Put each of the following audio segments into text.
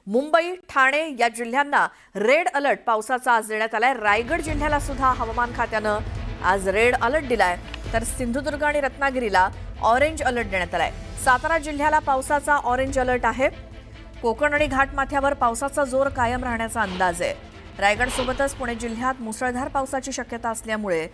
मुंबई, ठाणे या जिल्ह्यांना red alert पावसाचा आज देण्यात आलाय। रायगड जिल्ह्याला सुद्धा हवामान खात्यानं आज रेड अलर्ट दिलाय, तर सिंधुदुर्ग आणि रत्नागिरीला ऑरेंज अलर्ट देण्यात आलाय। सातारा जिल्ह्याला पावसाचा ऑरेंज अलर्ट आहे। कोकण आणि घाटमाथ्यावर पावसाचा जोर कायम राहण्याचा अंदाज आहे। रायगड सोबतच पुणे जिल्ह्यात मुसळधार पावसाची शक्यता असल्यामुळे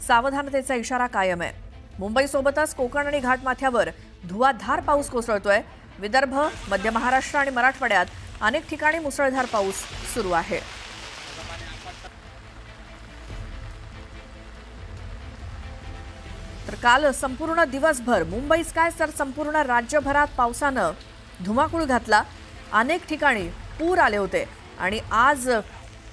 सावधानतेचा इशारा कायम आहे। मुंबई सोबतच कोकण आणि घाटमाथ्यावर धुवाधार पाऊस कोसळतोय। विदर्भ, मध्य महाराष्ट्र आणि मराठवाड्यात अनेक ठिकाणी मुसळधार पाऊस सुरू आहे। तर काल संपूर्ण दिवसभर मुंबईच काय तर संपूर्ण राज्यभरात पावसानं धुमाकूळ घातला। अनेक ठिकाणी पूर आले होते आणि आज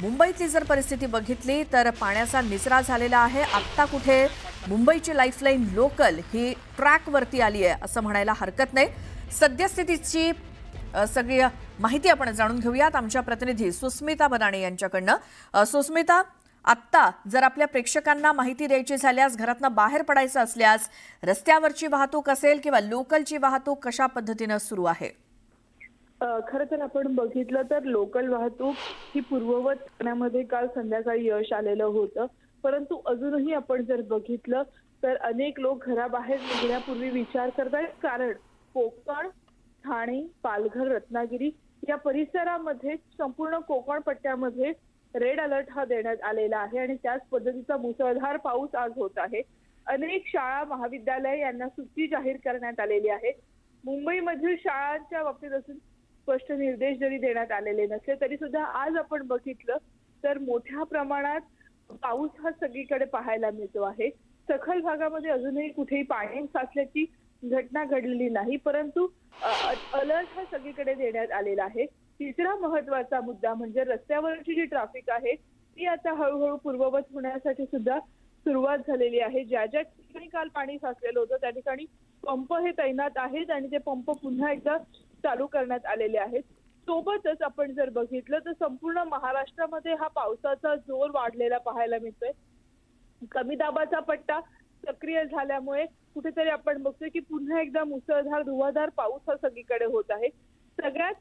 मुंबईतली जर परिस्थिती बघितली तर पाण्याचा निचरा झालेला आहे। आत्ता कुठे मुंबईची लाईफलाईन लोकल ही ट्रॅकवरती आली आहे असं म्हणायला हरकत नाही। सद्यस्थितीची सगळी माहिती आपण जाणून घेऊयात आमच्या प्रतिनिधी सुस्मिता बनाणे यांच्याकडनं। सुस्मिता, आत्ता जर आपल्या प्रेक्षकांना माहिती द्यायची झाल्यास, घरातनं बाहेर पडायचं असल्यास रस्त्यावरची वाहतूक असेल किंवा लोकलची वाहतूक कशा पद्धतीने सुरू आहे? खरं तर आपण बघितलं तर लोकल वाहतूक ही पूर्ववत करण्यामध्ये काल संध्याकाळी यश आलेलं होतं, परंतु अजूनही आपण जर बघितलं तर अनेक लोक घराबाहेर निघण्यापूर्वी विचार करतात, कारण कोकण, ठाणे, पालघर, रत्नागिरी या परिसरामध्ये संपूर्ण कोकण पट्ट्यामध्ये रेड अलर्ट हा देण्यात आलेला आहे आणि त्याच पद्धतीचा मुसळधार पाऊस आज होत आहे। अनेक शाळा, महाविद्यालय यांना सुट्टी जाहीर करण्यात आलेली आहे। मुंबईमधील शाळांच्या बाबतीत असून स्पष्ट निर्देश जरी देण्यात आलेले नसले तरी सुद्धा आज आपण बघितलं तर मोठ्या प्रमाणात पाऊस हा सगळीकडे पाहायला मिळतो आहे। सखल भागामध्ये अजूनही कुठेही पाणी साचल्याची घटना घडलेली नाही, परंतु अलर्ट हा सगळीकडे देण्यात आलेला आहे। तिसरा महत्त्वाचा मुद्दा म्हणजे रस्त्यावरची जी ट्रॅफिक आहे ती आता हळूहळू पूर्ववत होण्यासाठी सुद्धा सुरुवात झालेली आहे। ज्या ज्या ठिकाणी काल पाणी साचलेलं होतं त्या ठिकाणी पंप हे तैनात आहेत आणि ते पंप पुन्हा एकदा चालू करण्यात आलेले आहेत। सोबतच आपण जर बघितलं तर संपूर्ण महाराष्ट्रामध्ये हा पावसाचा जोर वाढलेला पाहायला मिळतोय। कमी दाबाचा पट्टा सक्रिय झाल्यामुळे कुठेतरी आपण बघतोय की पुन्हा एकदा मुसळधार धुवाधार पाऊस हा सगळीकडे होत आहे। सगळ्यात